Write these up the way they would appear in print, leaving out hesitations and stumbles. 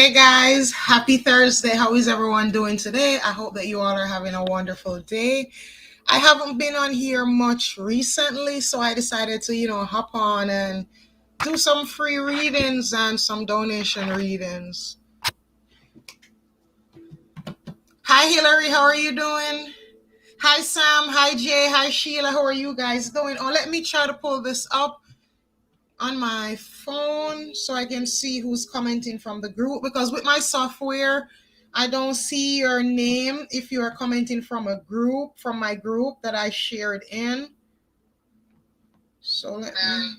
Hey guys, happy Thursday. How is everyone doing today? I hope that you all are having a wonderful day. I haven't been on here much recently, so I decided to, hop on and do some free readings and some donation readings. Hi Hillary, how are you doing? Hi Sam, hi Jay, hi Sheila, how are you guys doing? Oh, let me try to pull this up on my phone so I can see who's commenting from the group, because with my software I don't see your name if you are commenting from my group that I shared in. So let me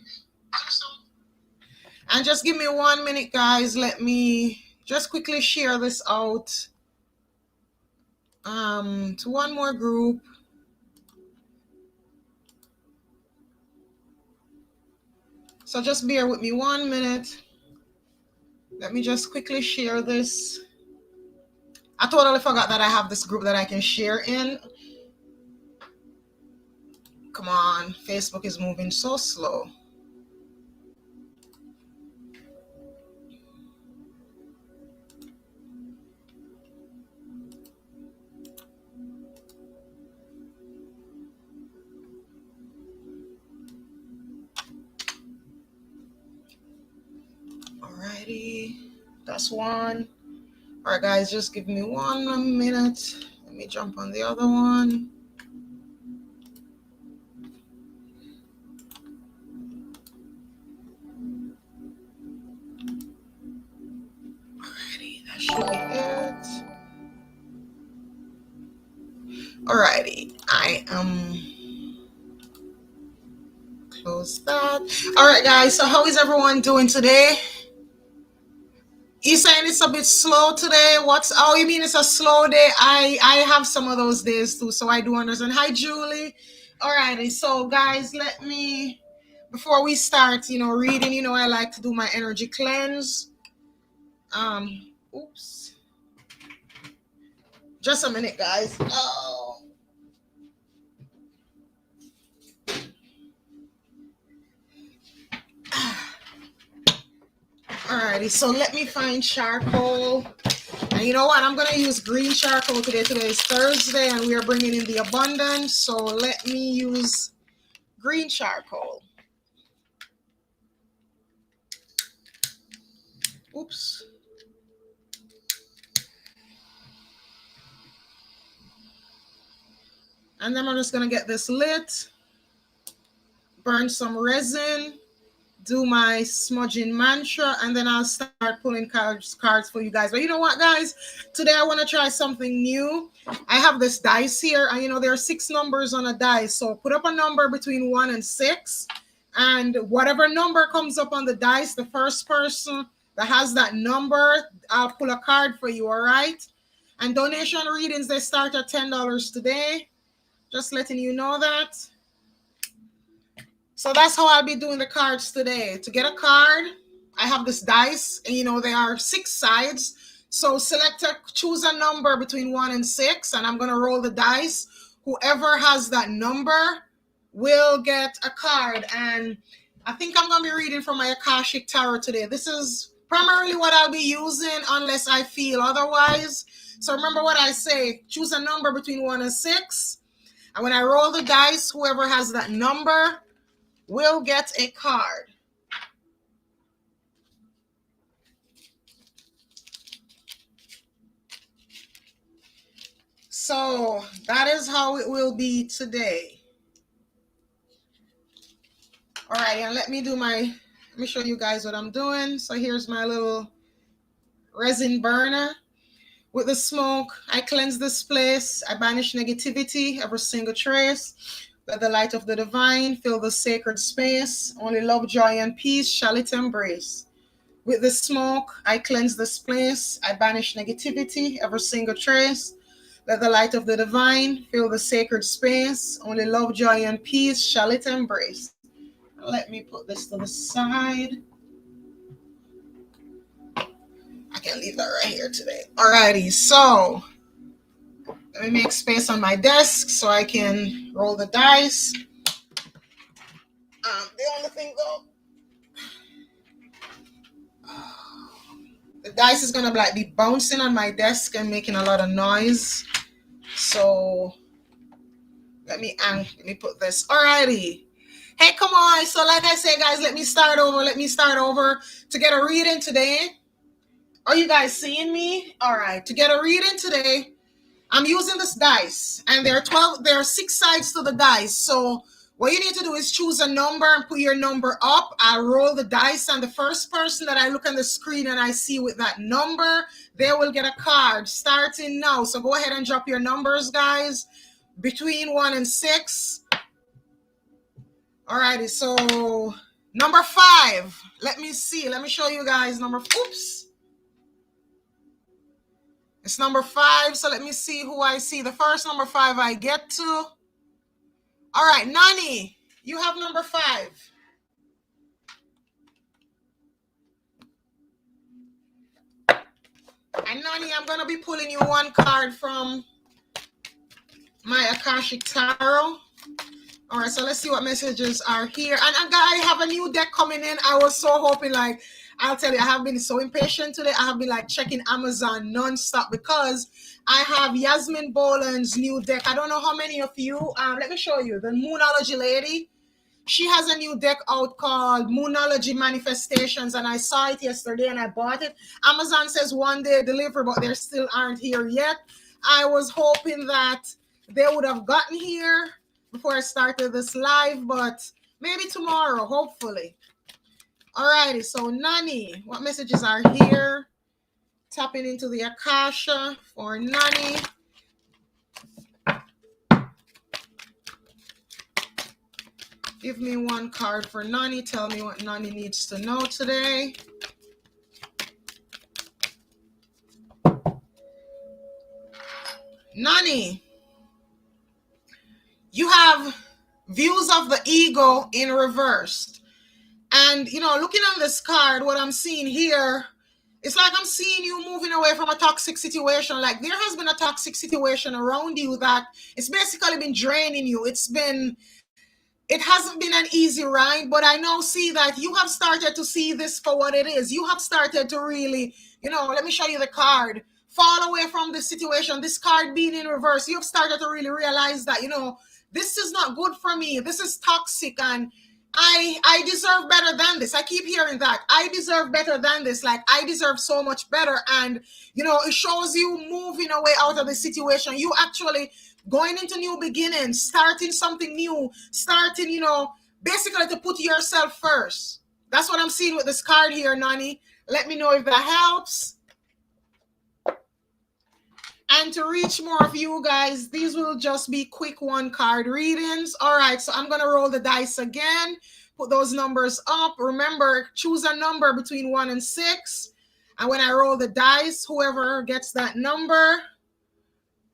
and just give me 1 minute, guys. Let me just quickly share this out to one more group. So just bear with me 1 minute. Let me just quickly share this. I totally forgot that I have this group that I can share in. Come on, Facebook is moving so slow. Alrighty, that's one. All right, guys, just give me 1 minute. Let me jump on the other one. Alrighty, that should be it. Alrighty, I close that. All right, guys, so how is everyone doing today? You saying it's a bit slow today? Oh, you mean it's a slow day? I have some of those days too, so I do understand. Hi, Julie. Alrighty, so guys, before we start, reading, I like to do my energy cleanse. Oops. Just a minute, guys. Oh. Alrighty, so let me find charcoal. And you know what? I'm going to use green charcoal today. Today is Thursday, and we are bringing in the abundance. So let me use green charcoal. Oops. And then I'm just going to get this lit, burn some resin, do my smudging mantra, and then I'll start pulling cards for you guys. But you know what, guys? Today I want to try something new. I have this dice here, and there are 6 numbers on a dice. So put up a number between 1 and 6, and whatever number comes up on the dice, the first person that has that number, I'll pull a card for you, all right? And donation readings, they start at $10 today. Just letting you know that. So that's how I'll be doing the cards today. To get a card, I have this dice, and there are 6 sides. So choose a number between 1 and 6, and I'm going to roll the dice. Whoever has that number will get a card. And I think I'm going to be reading from my Akashic Tarot today. This is primarily what I'll be using unless I feel otherwise. So remember what I say. Choose a number between 1 and 6. And when I roll the dice, whoever has that number will get a card. So that is how it will be today. All right, and let me show you guys what I'm doing. So here's my little resin burner. With the smoke, I cleanse this place. I banish negativity, every single trace. Let the light of the divine fill the sacred space. Only love, joy, and peace shall it embrace. With the smoke, I cleanse this place. I banish negativity, every single trace. Let the light of the divine fill the sacred space. Only love, joy, and peace shall it embrace. Let me put this to the side. I can leave that right here today. Alrighty, so let me make space on my desk so I can roll the dice. The only thing though, the dice is gonna like be bouncing on my desk and making a lot of noise. So let me put this. Alrighty. Hey, come on. So like I say, guys, let me start over to get a reading today. Are you guys seeing me? All right. To get a reading today, I'm using this dice, and there are 6 sides to the dice. So what you need to do is choose a number and put your number up. I roll the dice, and the first person that I look on the screen and I see with that number, they will get a card starting now. So go ahead and drop your numbers, guys, between 1 and 6. Alrighty, so number 5. Let me see. Let me show you guys oops. It's number 5, so let me see who I see. The first number 5 I get to. All right, Nani, you have number 5. And Nani, I'm going to be pulling you one card from my Akashic Tarot. All right, so let's see what messages are here. And I have a new deck coming in. I was so hoping, like, I'll tell you, I have been so impatient today. I have been like checking Amazon nonstop because I have Yasmin Boland's new deck. I don't know how many of you, let me show you, the Moonology lady. She has a new deck out called Moonology Manifestations, and I saw it yesterday and I bought it. Amazon says 1 day delivery, but they still aren't here yet. I was hoping that they would have gotten here before I started this live, but maybe tomorrow, hopefully. Alrighty, so Nani, what messages are here? Tapping into the Akasha for Nani. Give me one card for Nani. Tell me what Nani needs to know today. Nani, you have views of the ego in reverse. And, you know, looking on this card, what I'm seeing here, it's like I'm seeing you moving away from a toxic situation. Like there has been a toxic situation around you that it's basically been draining you. It hasn't been an easy ride, but I now see that you have started to see this for what it is. You have started to really, you know, let me show you the card. Fall away from this situation, this card being in reverse. You have started to really realize that, you know, this is not good for me. This is toxic, and I deserve better than this. I keep hearing that. I deserve better than this. Like, I deserve so much better. And, you know, it shows you moving away out of the situation. You actually going into new beginnings, starting something new, starting, you know, basically to put yourself first. That's what I'm seeing with this card here, Nani. Let me know if that helps. And to reach more of you guys, these will just be quick 1-card readings. All right, so I'm going to roll the dice again. Put those numbers up. Remember, choose a number between 1 and 6. And when I roll the dice, whoever gets that number,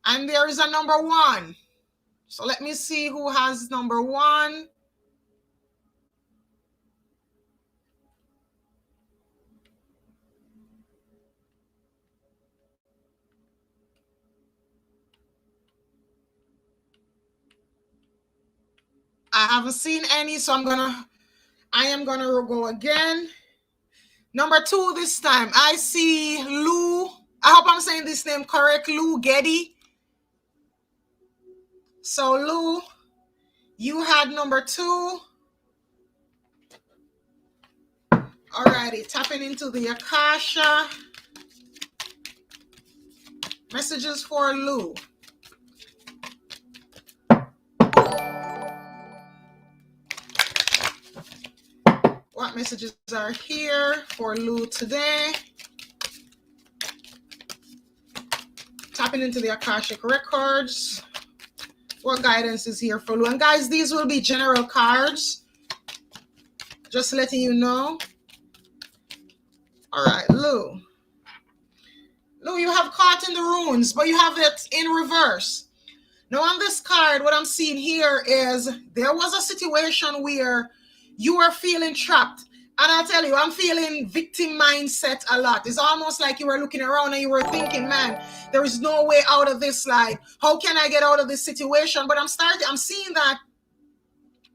and there is a number 1. So let me see who has number 1. I haven't seen any, so I am gonna go again. Number 2 this time. I see Lou. I hope I'm saying this name correct. Lou Getty. So Lou, you had number 2. Alrighty, tapping into the Akasha. Messages for Lou. What messages are here for Lou today? Tapping into the Akashic Records. What guidance is here for Lou? And guys, these will be general cards. Just letting you know. All right, Lou. Lou, you have caught in the runes, but you have it in reverse. Now on this card, what I'm seeing here is there was a situation where you were feeling trapped. And I'll tell you, I'm feeling victim mindset a lot. It's almost like you were looking around and you were thinking, man, there is no way out of this. Like, how can I get out of this situation? But I'm seeing that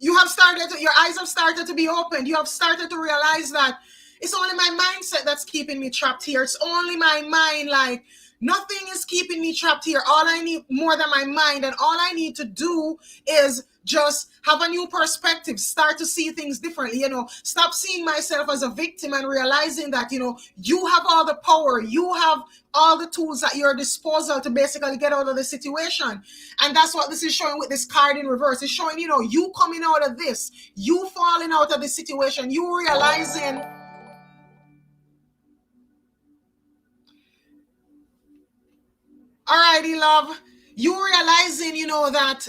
your eyes have started to be opened. You have started to realize that It's only my mindset that's keeping me trapped here. It's only my mind. Like, nothing is keeping me trapped here. All I need more than my mind, and all I need to do is just have a new perspective, start to see things differently, stop seeing myself as a victim and realizing that, you have all the power, you have all the tools at your disposal to basically get out of the situation. And that's what this is showing with this card in reverse. It's showing, you coming out of this, you falling out of the situation, you realizing. Alrighty, love. You realizing, that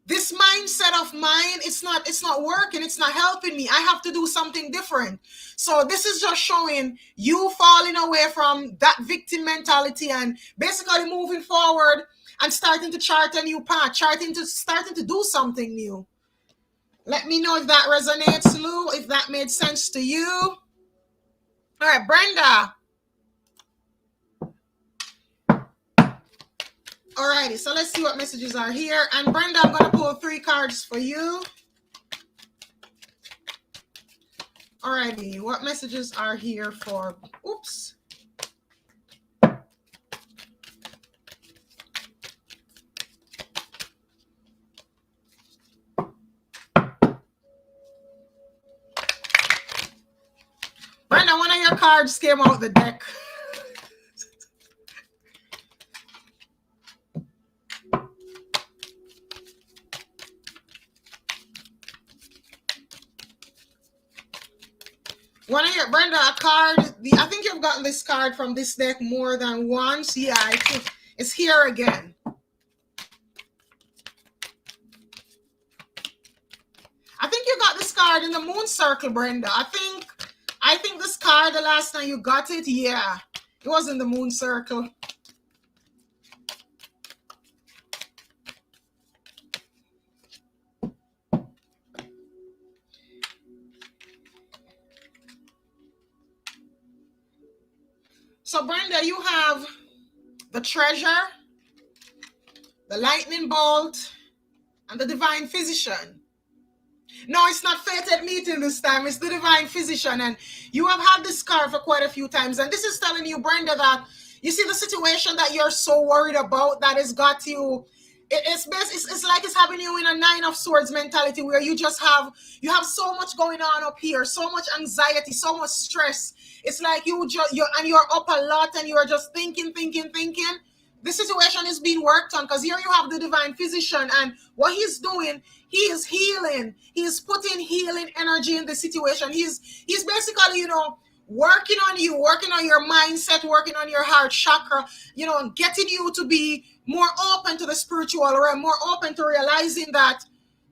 this mindset of mine, it's not working, it's not helping me. I have to do something different. So this is just showing you falling away from that victim mentality and basically moving forward and starting to chart a new path, starting to do something new. Let me know if that resonates, Lou, if that made sense to you. All right, Brenda. Alrighty, so let's see what messages are here. And Brenda, I'm going to pull 3 cards for you. Alrighty, what messages are here for... Oops. Brenda, one of your cards came out the deck. Brenda, a card. I think you've gotten this card from this deck more than once. Yeah, I think it's here again. I think you got this card in the moon circle, Brenda. I think this card, the last time you got it, yeah, it was in the moon circle. So, Brenda, you have the treasure, the lightning bolt, and the divine physician. No, it's not fated meeting this time. It's the divine physician. And you have had this card for quite a few times. And this is telling you, Brenda, that you see the situation that you're so worried about that has got you. It's like it's having you in a 9 of Swords mentality where you have so much going on up here, so much anxiety, so much stress. It's like you're up a lot and you're just thinking. The situation is being worked on because here you have the divine physician, and what he's doing, he is healing. He's putting healing energy in the situation. He's basically, working on you, working on your mindset, working on your heart chakra, getting you to be more open to the spiritual realm, more open to realizing that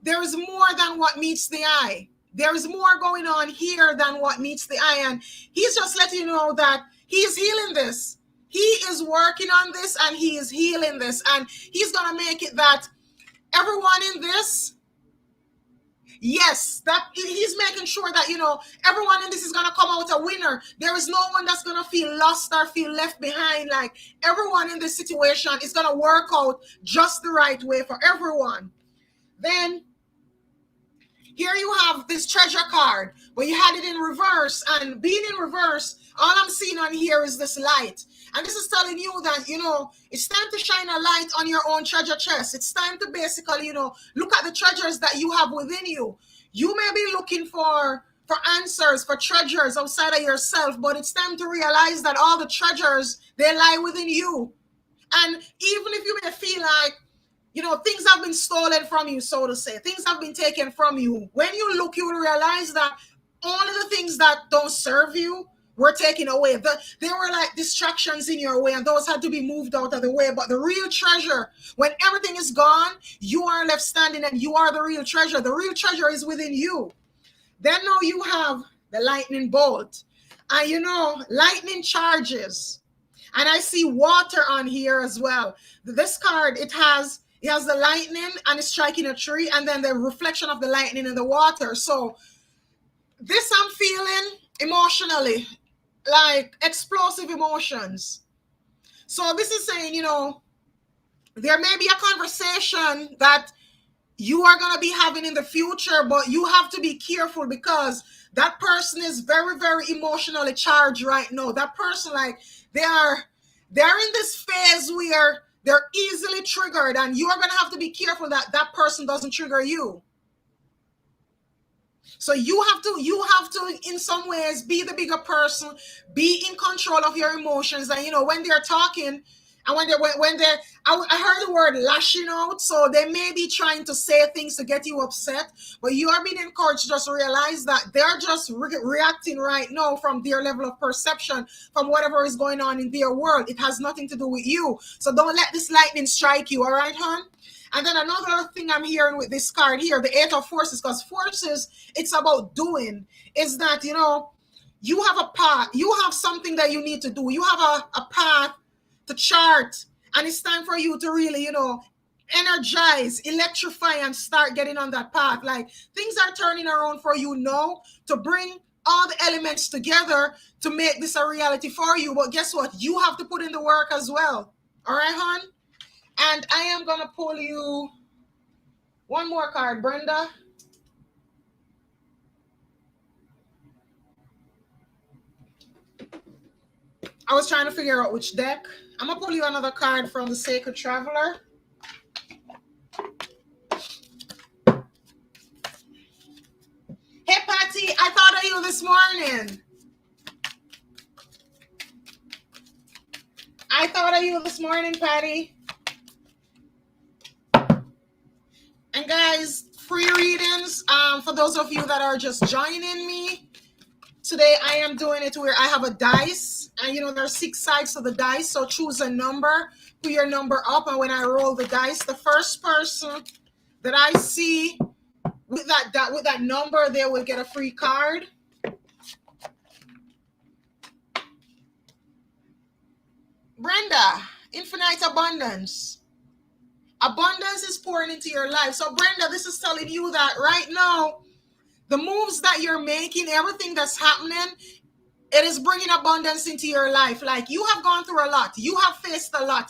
there is more than what meets the eye. There is more going on here than what meets the eye. And he's just letting you know that he's healing this. He is working on this and he is healing this. And he's going to make it that everyone in this, yes, that he's making sure that, everyone in this is going to come out a winner. There is no one that's going to feel lost or feel left behind. Like, everyone in this situation is going to work out just the right way for everyone. Then here you have this treasure card, but you had it in reverse, and being in reverse, all I'm seeing on here is this light. And this is telling you that, it's time to shine a light on your own treasure chest. It's time to basically, look at the treasures that you have within you. You may be looking for answers, for treasures outside of yourself, but it's time to realize that all the treasures, they lie within you. And even if you may feel like, things have been stolen from you, so to say, things have been taken from you, when you look, you will realize that only the things that don't serve you were taken away. They were like distractions in your way, and those had to be moved out of the way. But the real treasure, when everything is gone, you are left standing and you are the real treasure. The real treasure is within you. Then now you have the lightning bolt. And lightning charges. And I see water on here as well. This card, it has the lightning and it's striking a tree, and then the reflection of the lightning in the water. So this I'm feeling emotionally, like explosive emotions. So this is saying, there may be a conversation that you are going to be having in the future, but you have to be careful because that person is very, very emotionally charged right now. That person, like, they're in this phase where they're easily triggered, and you are going to have to be careful that that person doesn't trigger you. So you have to in some ways be the bigger person, be in control of your emotions. And when they're talking, and when they're I heard the word lashing out, so they may be trying to say things to get you upset, but you are being encouraged to just realize that they're just reacting right now from their level of perception, from whatever is going on in their world. It has nothing to do with you. So don't let this lightning strike you, all right, hon? And then another thing I'm hearing with this card here, the Eight of Forces, because forces, it's about doing, is that, you have a path, you have something that you need to do. You have a path to chart, and it's time for you to really, energize, electrify, and start getting on that path. Like, things are turning around for you now to bring all the elements together to make this a reality for you. But guess what? You have to put in the work as well. All right, hon? And I am going to pull you one more card, Brenda. I was trying to figure out which deck. I'm going to pull you another card from the Sacred Traveler. Hey, Patty, I thought of you this morning. I thought of you this morning, Patty. And guys, free readings, for those of you that are just joining me, today I am doing it where I have a dice, and there are 6 sides to the dice, so choose a number, put your number up, and when I roll the dice, the first person that I see with that number, they will get a free card. Brenda, infinite abundance. Abundance is pouring into your life. So Brenda, this is telling you that right now, the moves that you're making, everything that's happening, it is bringing abundance into your life. Like, you have gone through a lot. You have faced a lot.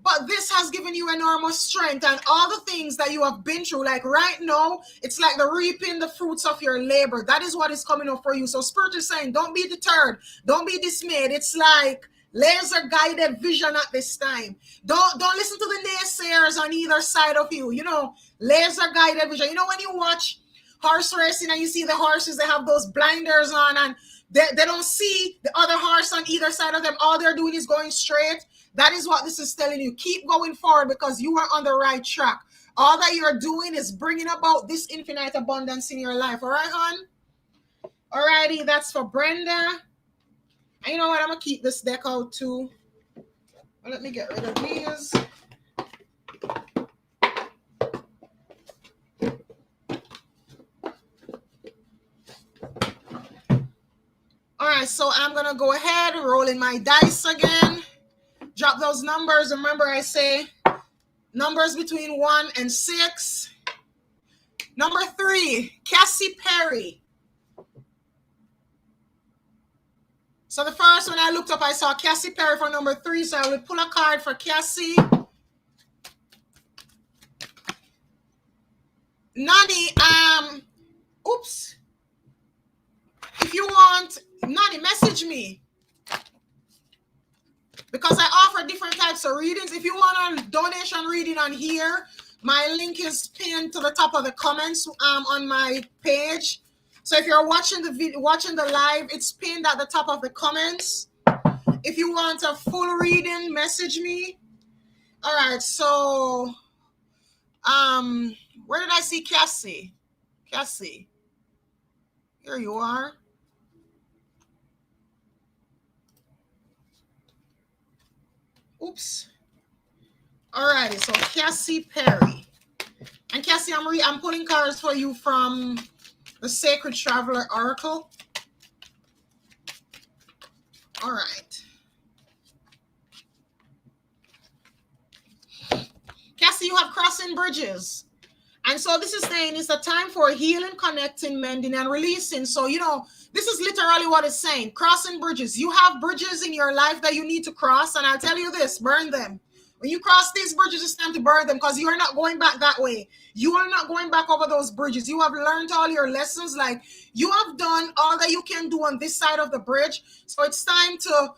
But this has given you enormous strength, and all the things that you have been through, like right now, it's like the reaping the fruits of your labor. That is what is coming up for you. So Spirit is saying, don't be deterred. Don't be dismayed. It's like laser guided vision at this time. Don't listen to the naysayers on either side of you. Laser guided vision. When you watch horse racing and you see the horses, they have those blinders on, and they don't see the other horse on either side of them. All they're doing is going straight. That is what this is telling you. Keep going forward because you are on the right track. All that you're doing is bringing about this infinite abundance in your life. All right, hon? All righty, that's for Brenda. And you know what? I'm going to keep this deck out too. Well, let me get rid of these. All right, so I'm going to go ahead, roll in my dice again. Drop those numbers. Remember, I say numbers between 1 and 6. Number 3, Cassie Perry. So the first one I looked up, I saw Cassie Perry for number 3. So I will pull a card for Cassie. Nani, oops. If you want, Nani, message me. Because I offer different types of readings. If you want a donation reading on here, my link is pinned to the top of the comments on my page. So if you're watching the video, watching the live, it's pinned at the top of the comments. If you want a full reading, message me. All right, so where did I see Cassie? Cassie, here you are. Oops. All righty, so Cassie Perry. And Cassie, I'm pulling cards for you from the Sacred Traveler Oracle. All right. Cassie, you have crossing bridges. And so this is saying it's a time for healing, connecting, mending, and releasing. So, this is literally what it's saying. Crossing bridges. You have bridges in your life that you need to cross. And I'll tell you this, burn them. When you cross these bridges, it's time to burn them, because you are not going back that way. You are not going back over those bridges. You have learned all your lessons. Like, you have done all that you can do on this side of the bridge. So it's time to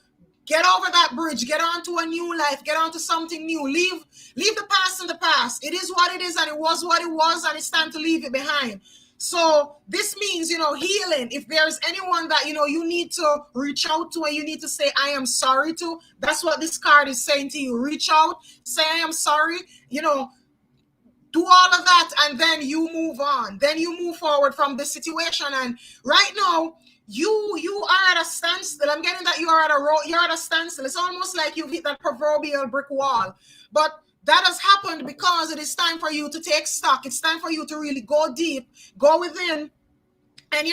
get over that bridge, get onto a new life, get onto something new. Leave the past in the past. It is what it is, and it was what it was, and it's time to leave it behind. So this means, healing. If there's anyone that, you need to reach out to and you need to say, I am sorry to, that's what this card is saying to you. Reach out, say, I am sorry, do all of that, and then you move on. Then you move forward from the situation. And right now, you are at a standstill. I'm getting that you're at a standstill. It's almost like you've hit that proverbial brick wall. But that has happened because it is time for you to take stock. It's time for you to really go deep, go within, and,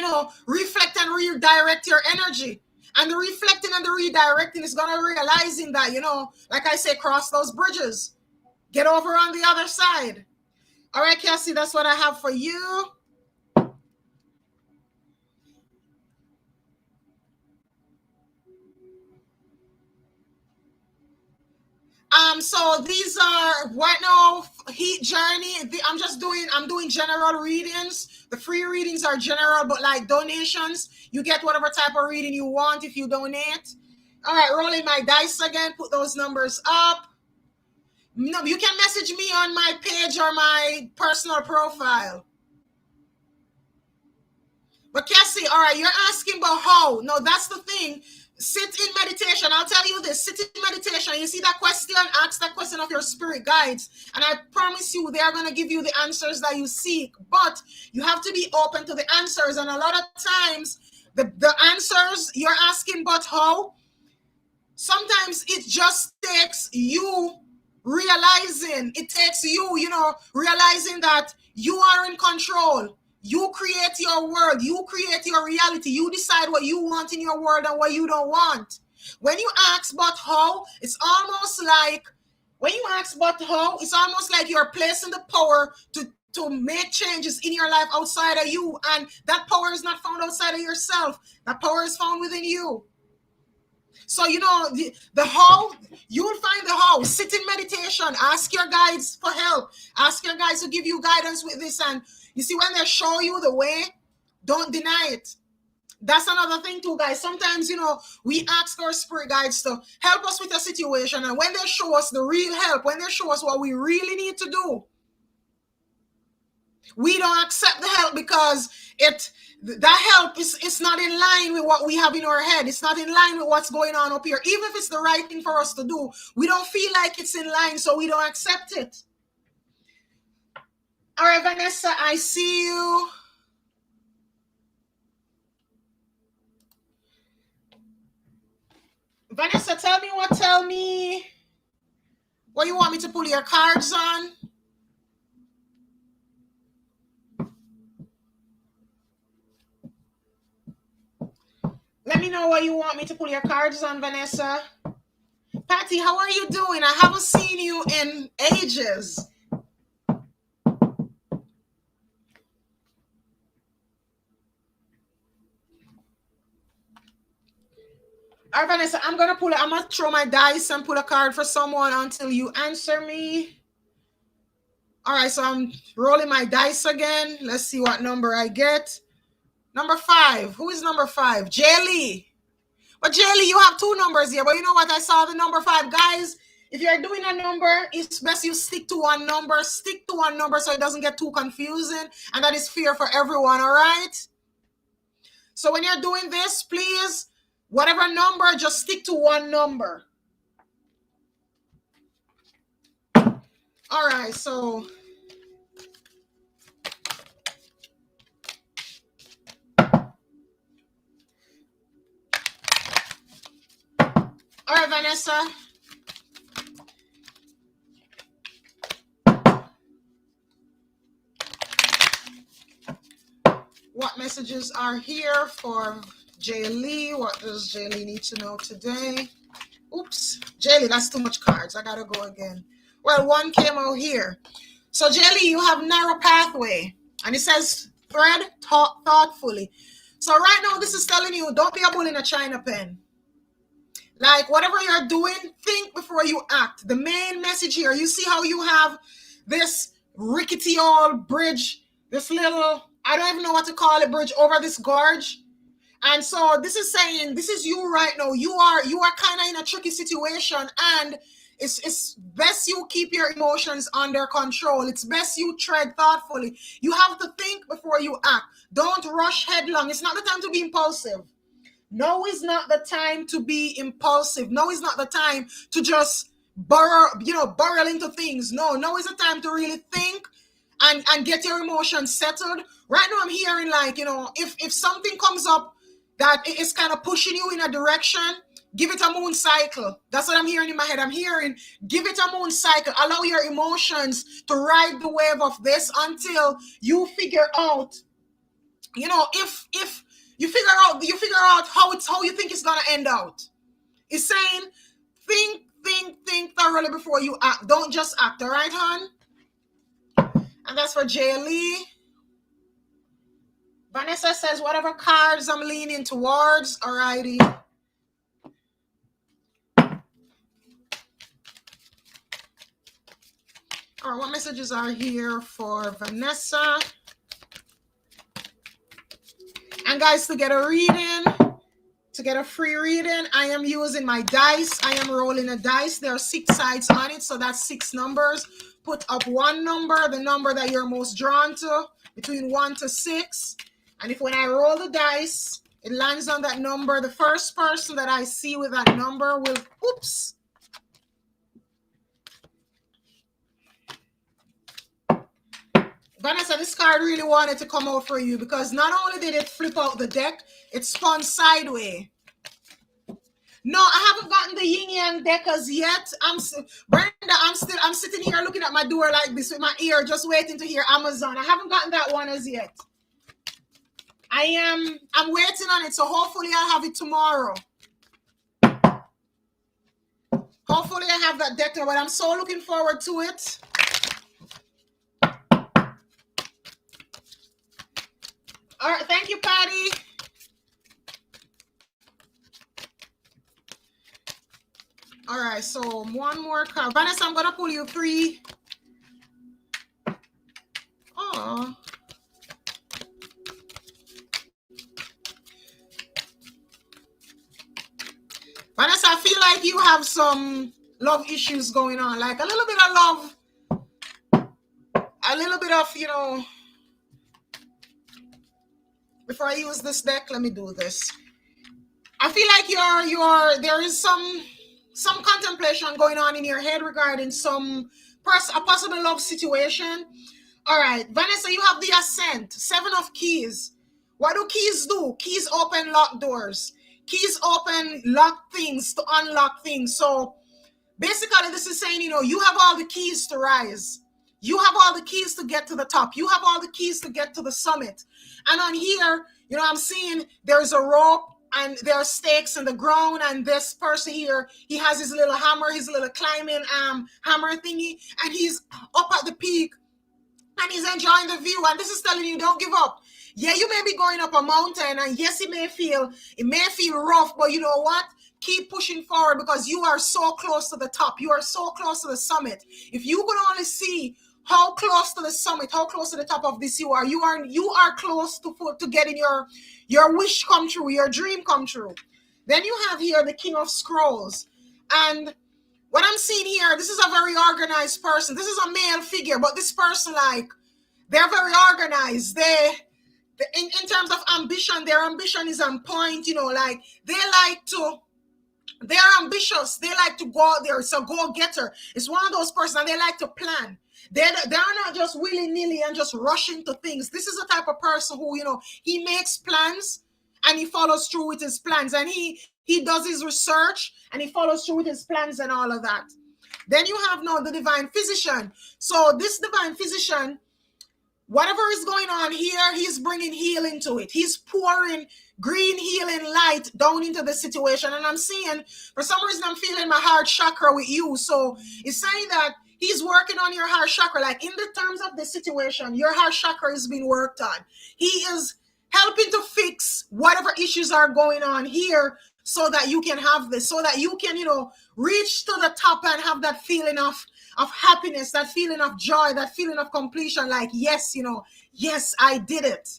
reflect and redirect your energy. And the reflecting and the redirecting is going to realizing that, like I say, cross those bridges. Get over on the other side. All right, Cassie, that's what I have for you. So these are right now heat journey. I'm doing general readings. The free readings are general, but like donations, you get whatever type of reading you want if you donate. All right, rolling my dice again. Put those numbers up. No, you can message me on my page or my personal profile. But Cassie, all right, you're asking about how. No, that's the thing. Sit in meditation. I'll tell you this. Sit in meditation. You see that question? Ask that question of your spirit guides. And I promise you, they are going to give you the answers that you seek. But you have to be open to the answers. And a lot of times, the answers you're asking, but how? Sometimes it just takes you realizing. It takes you, realizing that you are in control. You create your world. You create your reality. You decide what you want in your world and what you don't want. When you ask but how, it's almost like you're placing the power to make changes in your life outside of you. And that power is not found outside of yourself. That power is found within you. So, the how, you will find the how. Sit in meditation. Ask your guides for help. Ask your guides to give you guidance with this. And you see, when they show you the way, don't deny it. That's another thing too, guys. Sometimes, we ask our spirit guides to help us with a situation. And when they show us the real help, when they show us what we really need to do, we don't accept the help because that help is not in line with what we have in our head. It's not in line with what's going on up here. Even if it's the right thing for us to do, we don't feel like it's in line, so we don't accept it. All right, Vanessa, I see you. Vanessa, tell me what you want me to pull your cards on. Let me know what you want me to pull your cards on, Vanessa. Patty, how are you doing? I haven't seen you in ages. All right, Vanessa, I'm going to throw my dice and pull a card for someone until you answer me. All right, so I'm rolling my dice again. Let's see what number I get. Number 5. Who is number 5? Jaylee. But Jaylee, you have 2 numbers here. But you know what? I saw the number 5. Guys, if you're doing a number, it's best you stick to one number. Stick to one number so it doesn't get too confusing. And that is fair for everyone, all right? So when you're doing this, please, whatever number, just stick to one number. All right, so... All right, Vanessa. What messages are here for Jaylee? What does Jaylee need to know today? Oops, Jaylee, that's too much cards. I gotta go again. Well, one came out here. So Jaylee, you have narrow pathway. And it says thread thoughtfully. So right now, this is telling you, don't be a bull in a china pen. Like whatever you're doing, think before you act. The main message here, you see how you have this rickety old bridge, this little, I don't even know what to call it, bridge over this gorge. And so this is saying, this is you right now. You are kind of in a tricky situation, and it's best you keep your emotions under control. It's best you tread thoughtfully. You have to think before you act. Don't rush headlong. It's not the time to be impulsive. No is not the time to be impulsive. No is not the time to just burrow into things. No is the time to really think and get your emotions settled. Right now I'm hearing like, if something comes up that is kind of pushing you in a direction, give it a moon cycle. That's what I'm hearing in my head. I'm hearing, give it a moon cycle. Allow your emotions to ride the wave of this until you figure out, if you figure out how you think it's gonna end out. It's saying, think thoroughly before you act. Don't just act, all right, hon? And that's for Jay Lee. Vanessa says, whatever cards I'm leaning towards, alrighty. All right, what messages are here for Vanessa? And guys, to get a reading, to get a free reading, I am using my dice. I am rolling a dice. There are 6 sides on it, so that's 6 numbers. Put up one number, the number that you're most drawn to, between 1 to 6. And if when I roll the dice, it lands on that number, the first person that I see with that number will, oops. Vanessa, this card really wanted to come out for you because not only did it flip out the deck, it spun sideways. No, I haven't gotten the yin yang deck as yet. Brenda, I'm sitting here looking at my door like this with my ear, just waiting to hear Amazon. I haven't gotten that one as yet. I'm waiting on it, so hopefully I'll have it tomorrow. Hopefully I have that deck, but I'm so looking forward to it. All right, thank you, Patty. All right, so one more card. Vanessa, I'm gonna pull you 3. Oh. Vanessa, I feel like you have some love issues going on, like a little bit of love, a little bit of, before I use this deck, let me do this. I feel like there is some contemplation going on in your head regarding a possible love situation. All right, Vanessa, you have the Ascent, 7 of Keys. What do keys do? Keys open locked doors. Keys open locked things to unlock things. So basically this is saying, you have all the keys to rise. You have all the keys to get to the top. You have all the keys to get to the summit. And on here, I'm seeing there's a rope and there are stakes in the ground. And this person here, he has his little hammer, his little climbing hammer thingy. And he's up at the peak and he's enjoying the view. And this is telling you, don't give up. Yeah, you may be going up a mountain, and yes, it may feel rough, but you know what? Keep pushing forward because you are so close to the top. You are so close to the summit. If you could only see how close to the summit, how close to the top of this you are close to getting your wish come true, your dream come true. Then you have here the King of Scrolls. And what I'm seeing here, this is a very organized person. This is a male figure, but this person, like, they're very organized. In terms of ambition, their ambition is on point, like they're ambitious. They like to go out there. It's a go-getter. It's one of those persons, and they like to plan. They're not just willy-nilly and just rushing to things. This is the type of person who, he makes plans and he follows through with his plans, and he does his research and he follows through with his plans and all of that. Then you have now the Divine Physician. So this Divine Physician, whatever is going on here, he's bringing healing to it. He's pouring green healing light down into the situation. And I'm seeing, for some reason, I'm feeling my heart chakra with you. So it's saying that he's working on your heart chakra. Like in the terms of the situation, your heart chakra is being worked on. He is helping to fix whatever issues are going on here so that you can have this, so that you can, reach to the top and have that feeling of happiness, that feeling of joy, that feeling of completion, like, yes, yes, I did it.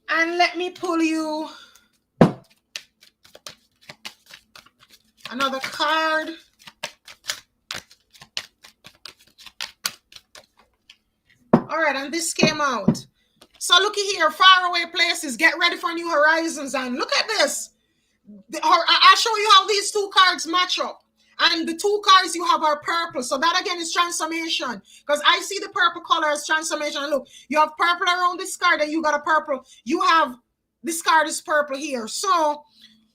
And let me pull you another card. All right, and this came out. So looky here, faraway places, get ready for new horizons. And look at this. I'll show you how these two cards match up. And the two cards you have are purple. So that again is transformation. Because I see the purple color as transformation. And look, you have purple around this card and you got a purple. You have, this card is purple here. So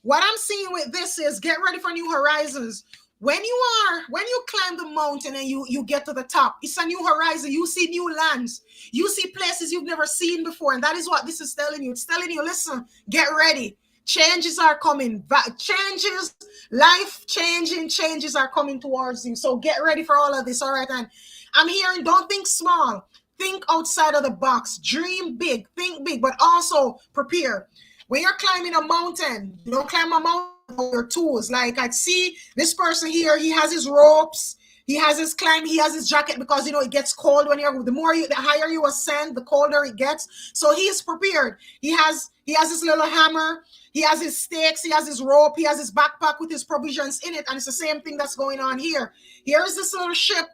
what I'm seeing with this is get ready for new horizons. When you climb the mountain and you get to the top, it's a new horizon. You see new lands. You see places you've never seen before. And that is what this is telling you. It's telling you, listen, get ready. Changes are coming. Changes, life-changing changes are coming towards you. So get ready for all of this, all right? And I'm hearing, don't think small. Think outside of the box. Dream big. Think big, but also prepare. When you're climbing a mountain, you don't climb a mountain with your tools. Like I see this person here, he has his ropes, he has his climb, he has his jacket because it gets cold when the higher you ascend, the colder it gets. So he is prepared. He has his little hammer, he has his stakes, he has his rope, he has his backpack with his provisions in it, and it's the same thing that's going on here. Here's this little ship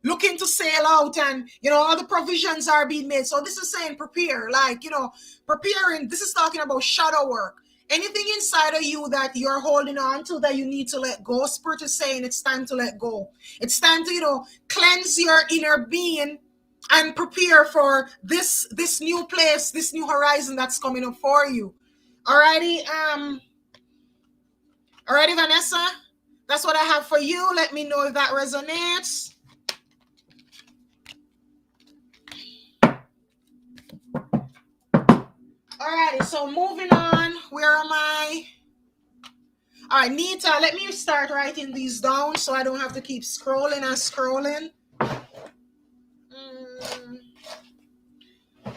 looking to sail out, and all the provisions are being made. So this is saying prepare, like preparing. This is talking about shadow work. Anything inside of you that you're holding on to that you need to let go, Spirit is saying it's time to let go. It's time to cleanse your inner being and prepare for this new place, this new horizon that's coming up for you. Alrighty, Vanessa, that's what I have for you. Let me know if that resonates. Alrighty, so moving on. Where am I? All right, Nita, let me start writing these down so I don't have to keep scrolling and scrolling.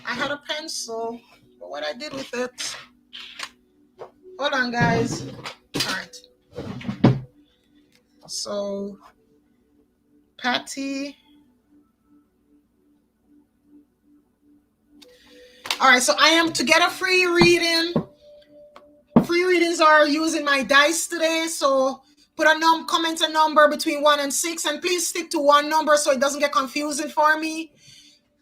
I had a pencil, but what I did with it. Hold on, guys. All right. So, Patty. All right, so I am to get a free reading. Free readings are using my dice today. So put comment a number between 1 and 6, and please stick to one number so it doesn't get confusing for me.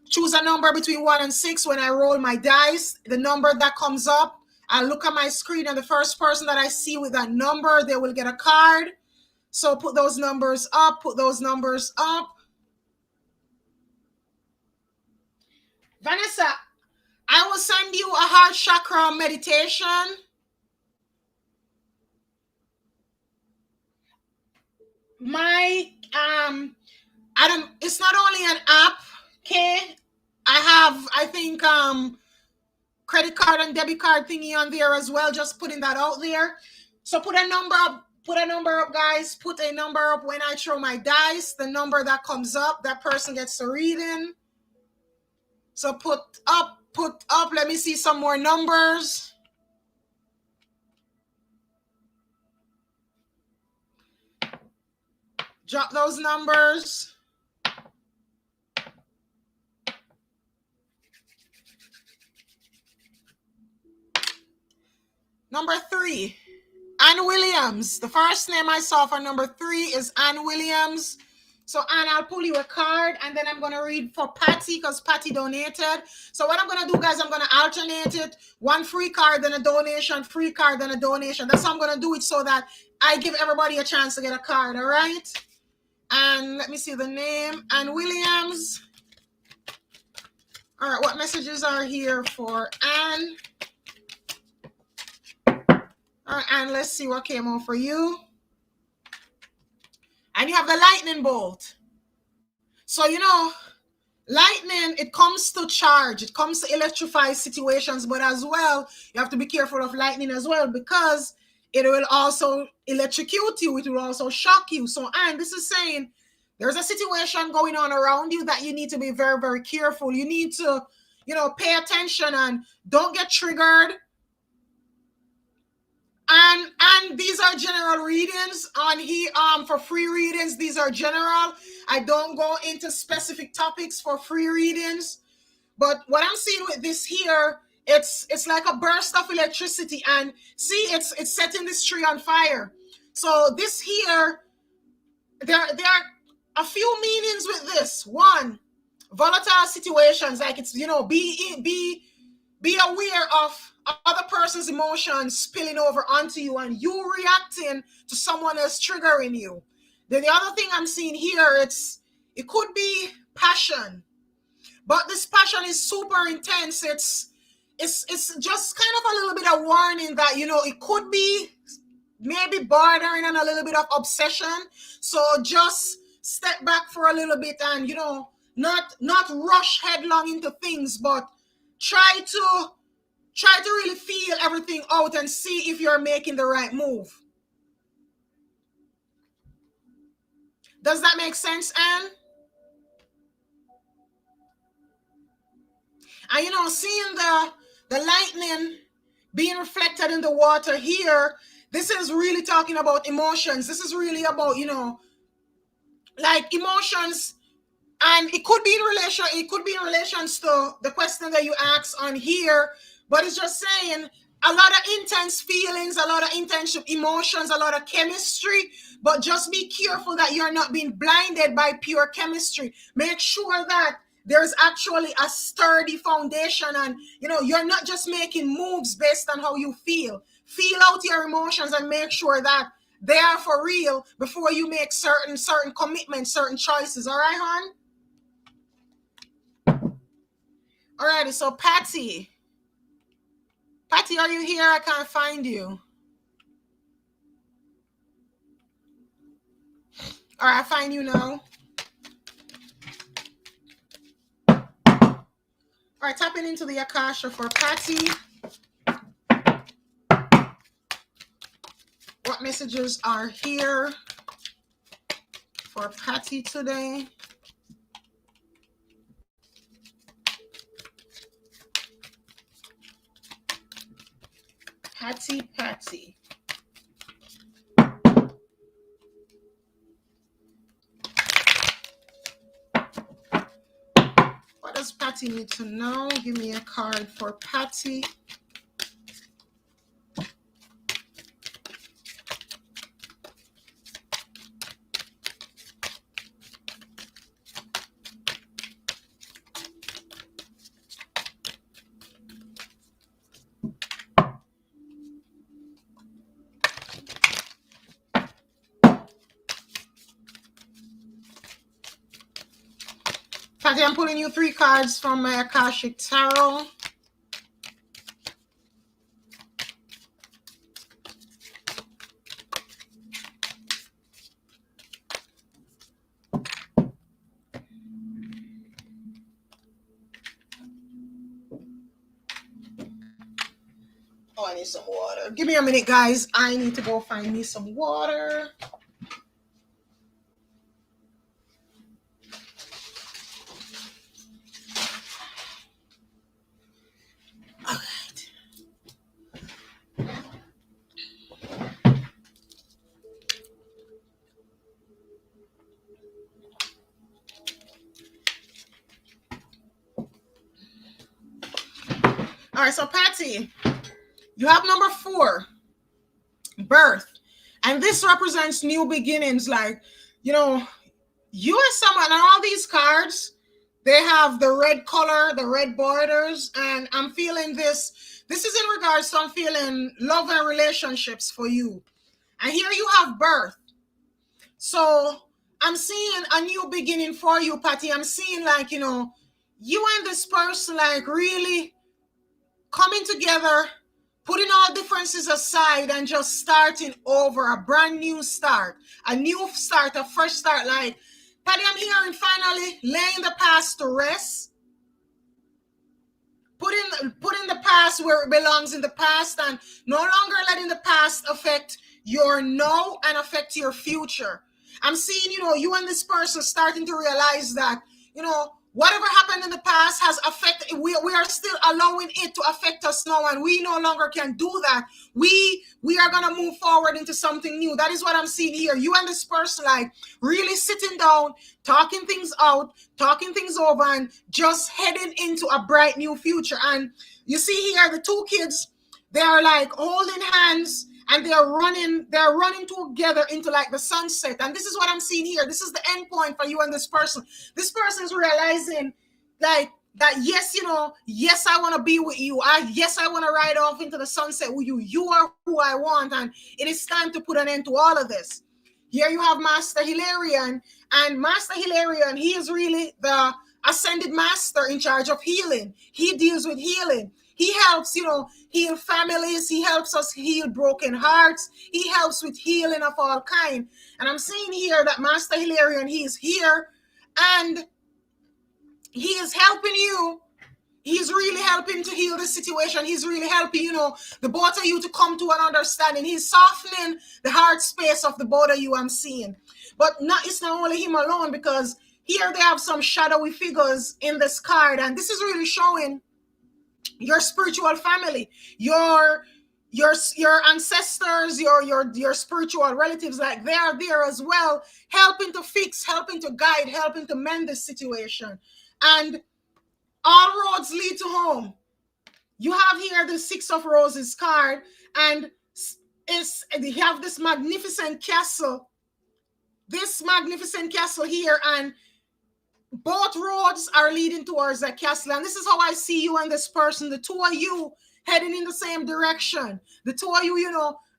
Choose a number between 1 and 6 when I roll my dice. The number that comes up, I look at my screen, and the first person that I see with that number, they will get a card. So put those numbers up, put those numbers up. Vanessa, I will send you a heart chakra meditation. It's not only an app, okay? I think credit card and debit card thingy on there as well, just putting that out there. So put a number up, guys. Put a number up when I throw my dice. The number that comes up, that person gets a reading. So put up. Let me see some more numbers. Drop those numbers. Number 3, Ann Williams. The first name I saw for number 3 is Ann Williams. So Ann, I'll pull you a card, and then I'm going to read for Patty because Patty donated. So what I'm going to do, guys, I'm going to alternate it. One free card, then a donation, free card, then a donation. That's how I'm going to do it so that I give everybody a chance to get a card, all right? And let me see the name, Ann Williams. All right, what messages are here for Ann? All right, Ann, let's see what came on for you. And you have the lightning bolt. So, lightning, it comes to charge. It comes to electrify situations, but as well, you have to be careful of lightning as well because it will also electrocute you. It will also shock you. So, Ann, this is saying There's a situation going on around you that you need to be very, very careful. You need to, pay attention and don't get triggered. And these are general readings on here. For free readings, these are general. I don't go into specific topics for free readings. But what I'm seeing with this here, it's like a burst of electricity, and see, it's setting this tree on fire. So this here, there are a few meanings with this. One, volatile situations, like it's, be aware of other person's emotions spilling over onto you and you reacting to someone else triggering you. Then the other thing I'm seeing here, it could be passion, but this passion is super intense. It's just kind of a little bit of warning that, it could be maybe bordering on a little bit of obsession. So just step back for a little bit and, not rush headlong into things, but try to really feel everything out and see if you're making the right move. Does that make sense, Anne? And seeing the lightning being reflected in the water here, this is really talking about emotions. This is really about, like emotions. And it could be in relations to the question that you asked on here, but it's just saying a lot of intense feelings, a lot of intense emotions, a lot of chemistry, but just be careful that you're not being blinded by pure chemistry. Make sure that there's actually a sturdy foundation, and you're not just making moves based on how you feel. Feel out your emotions and make sure that they are for real before you make certain commitments, certain choices. All right, hon? Alrighty, so Patty, are you here? I can't find you. All right, I find you now. All right, tapping into the Akasha for Patty. What messages are here for Patty today? Patty. What does Patty need to know? Give me a card for Patty. Patty, I'm pulling you 3 cards from my Akashic Tarot. Oh, I need some water. Give me a minute, guys. I need to go find me some water. All right, so Patty, you have number 4, birth. And this represents new beginnings. Like, you are someone, and all these cards, they have the red color, the red borders. And I'm feeling this. This is in regards to, I'm feeling love and relationships for you. And here you have birth. So I'm seeing a new beginning for you, Patty. I'm seeing like, you and this person like really coming together, putting all differences aside and just starting over, a brand new start, a fresh start. Like, Patty, I'm hearing finally laying the past to rest, putting the past where it belongs in the past, and no longer letting the past affect your now and affect your future. I'm seeing, you and this person starting to realize that, whatever happened in the past has affected, we are still allowing it to affect us now, and we no longer can do that. We are going to move forward into something new. That is what I'm seeing here. You and this person, like, really sitting down, talking things out, talking things over, and just heading into a bright new future. And you see here, the two kids, they are like holding hands, and they're running together into like the sunset. And this is what I'm seeing here. This is the end point for you and this person. This person is realizing like that, yes, yes, I want to be with you. Yes, I want to ride off into the sunset with you. You are who I want, and it is time to put an end to all of this. Here you have Master Hilarion, and Master Hilarion, he is really the ascended master in charge of healing. He deals with healing. He helps, heal families. He helps us heal broken hearts. He helps with healing of all kind. And I'm seeing here that Master Hilarion, he is here, and he is helping you. He's really helping to heal the situation. He's really helping, the both of you to come to an understanding. He's softening the heart space of the both of you, I'm seeing. But it's not only him alone, because here they have some shadowy figures in this card. And this is really showing your spiritual family, your ancestors, your spiritual relatives, like they are there as well, helping to fix, helping to guide, helping to mend this situation. And all roads lead to home. You have here the Six of Roses card, and you have this magnificent castle here, and both roads are leading towards that castle. And this is how I see you and this person, the two of you heading in the same direction. The two of you,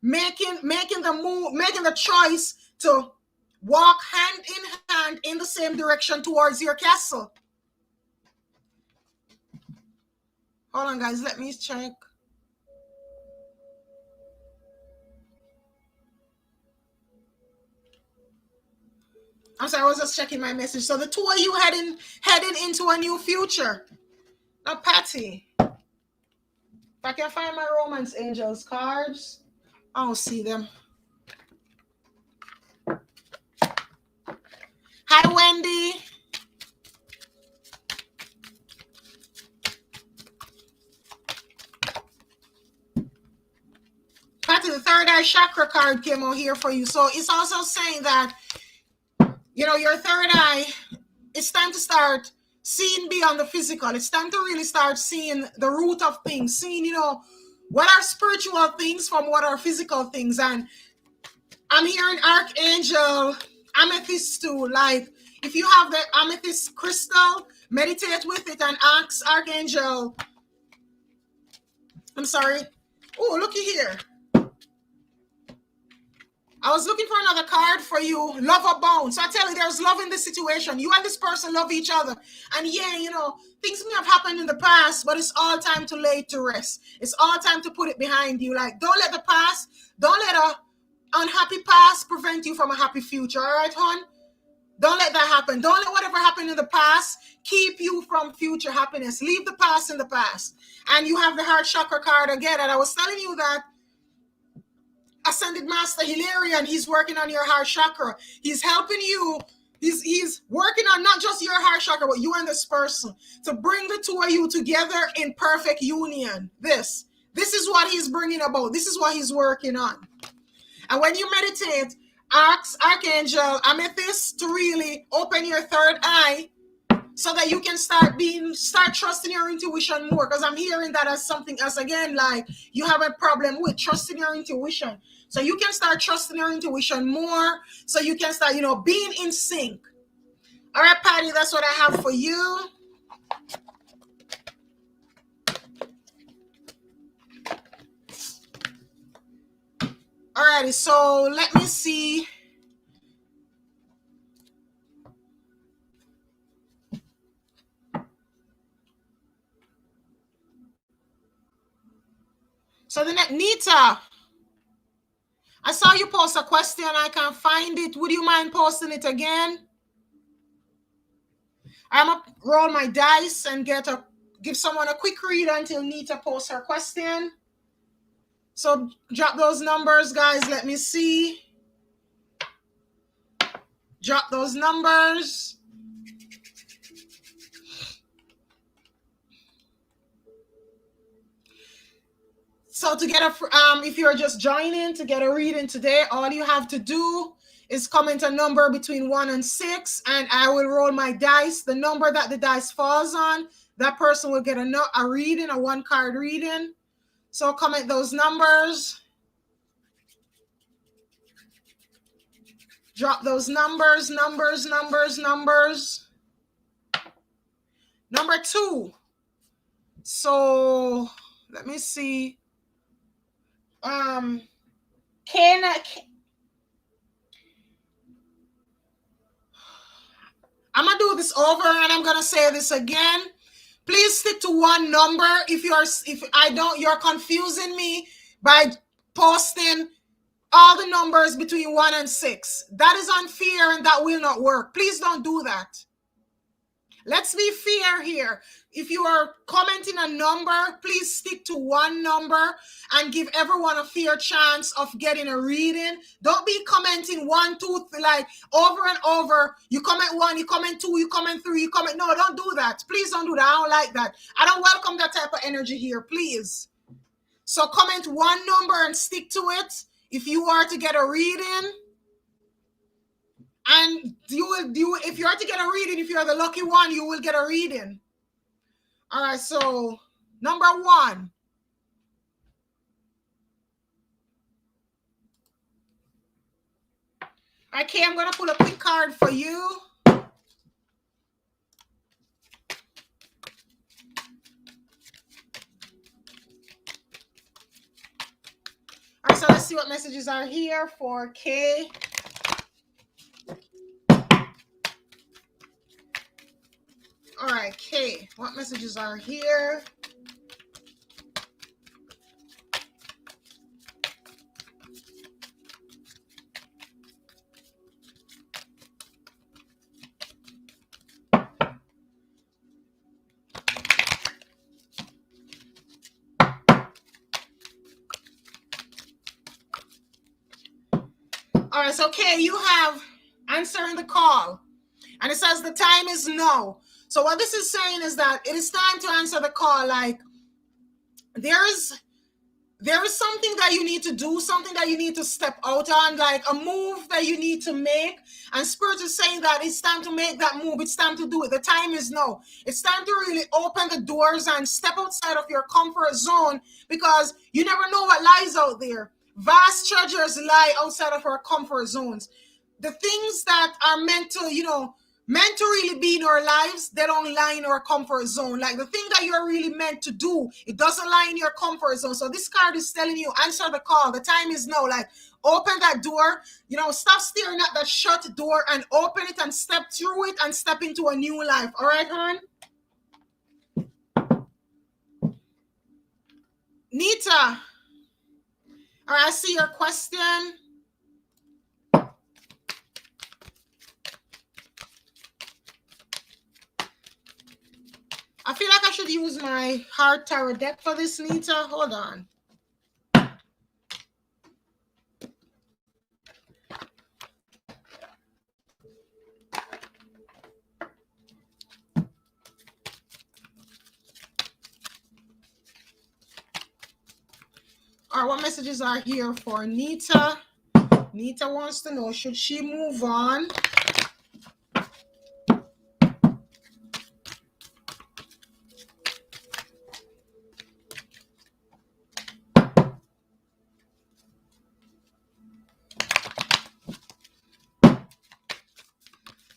making the move, making the choice to walk hand in hand in the same direction towards your castle. Hold on, guys. Let me check. I'm sorry, I was just checking my message. So the two of you heading into a new future. Now, Patty, if I can find my Romance Angels cards, I don't see them. Hi, Wendy. Patty, the third eye chakra card came out here for you. So it's also saying that, your third eye, it's time to start seeing beyond the physical. It's time to really start seeing the root of things, seeing, what are spiritual things from what are physical things. And I'm hearing Archangel Amethyst too. Like, if you have the amethyst crystal, meditate with it and ask Archangel. I'm sorry. Oh, looky here. I was looking for another card for you. Love abound. So I tell you, there's love in this situation. You and this person love each other. And yeah, things may have happened in the past, but it's all time to lay it to rest. It's all time to put it behind you. Like, don't let a unhappy past prevent you from a happy future. All right, hon? Don't let that happen. Don't let whatever happened in the past keep you from future happiness. Leave the past in the past. And you have the heart chakra card again. And I was telling you that Ascended Master Hilarion, he's working on your heart chakra. He's helping you. He's working on not just your heart chakra, but you and this person, to bring the two of you together in perfect union. This is what he's bringing about. This is what he's working on. And when you meditate, ask Archangel Amethyst to really open your third eye, so that you can start trusting your intuition more. Because I'm hearing that as something else again, like you have a problem with trusting your intuition. So you can start trusting your intuition more, so you can start, being in sync. All right, Patty, that's what I have for you. All righty, so let me see. So the next, Nita, I saw you post a question. I can't find it. Would you mind posting it again? I'm going to roll my dice and give someone a quick read until Nita posts her question. So drop those numbers, guys. Let me see. Drop those numbers. So to get a, if you're just joining to get a reading today, all you have to do is comment a number between 1 and 6, and I will roll my dice. The number that the dice falls on, that person will get a reading, a 1-card reading. So comment those numbers. Drop those numbers. Number 2. So let me see. I'm gonna do this over and I'm gonna say this again. Please stick to one number. You're confusing me by posting all the numbers between 1 and 6. That is unfair and that will not work. Please don't do that. Let's be fair here. If you are commenting a number, please stick to one number and give everyone a fair chance of getting a reading. Don't be commenting 1, 2, like over and over. You comment 1, you comment 2, you comment 3, you comment. No, don't do that. Please don't do that. I don't like that. I don't welcome that type of energy here, please. So comment one number and stick to it if you are to get a reading. And if you are to get a reading, if you're the lucky one, you will get a reading. All right, so number 1. Okay, I'm going to pull a quick card for you. All right, so let's see what messages are here for K. All right, K, what messages are here? All right, so K, you have answering the call. And it says the time is now. So what this is saying is that it is time to answer the call. Like there is something that you need to do, something that you need to step out on, like a move that you need to make. And Spirit is saying that it's time to make that move. It's time to do it. The time is now. It's time to really open the doors and step outside of your comfort zone, because you never know what lies out there. Vast treasures lie outside of our comfort zones. The things that are meant to really be in our lives, they don't lie in our comfort zone. Like the thing that you're really meant to do, it doesn't lie in your comfort zone. So this card is telling you, answer the call. The time is now. Like open that door, stop staring at that shut door and open it and step through it and step into a new life. All right, hon? Nita. All right, I see your question. I feel like I should use my Heart Tarot deck for this, Nita. Hold on. All right, what messages are here for Nita? Nita wants to know, should she move on?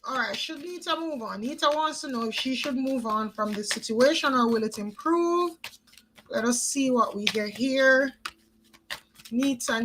All right, should Nita move on? Nita wants to know if she should move on from this situation or will it improve? Let us see what we get here. Nita.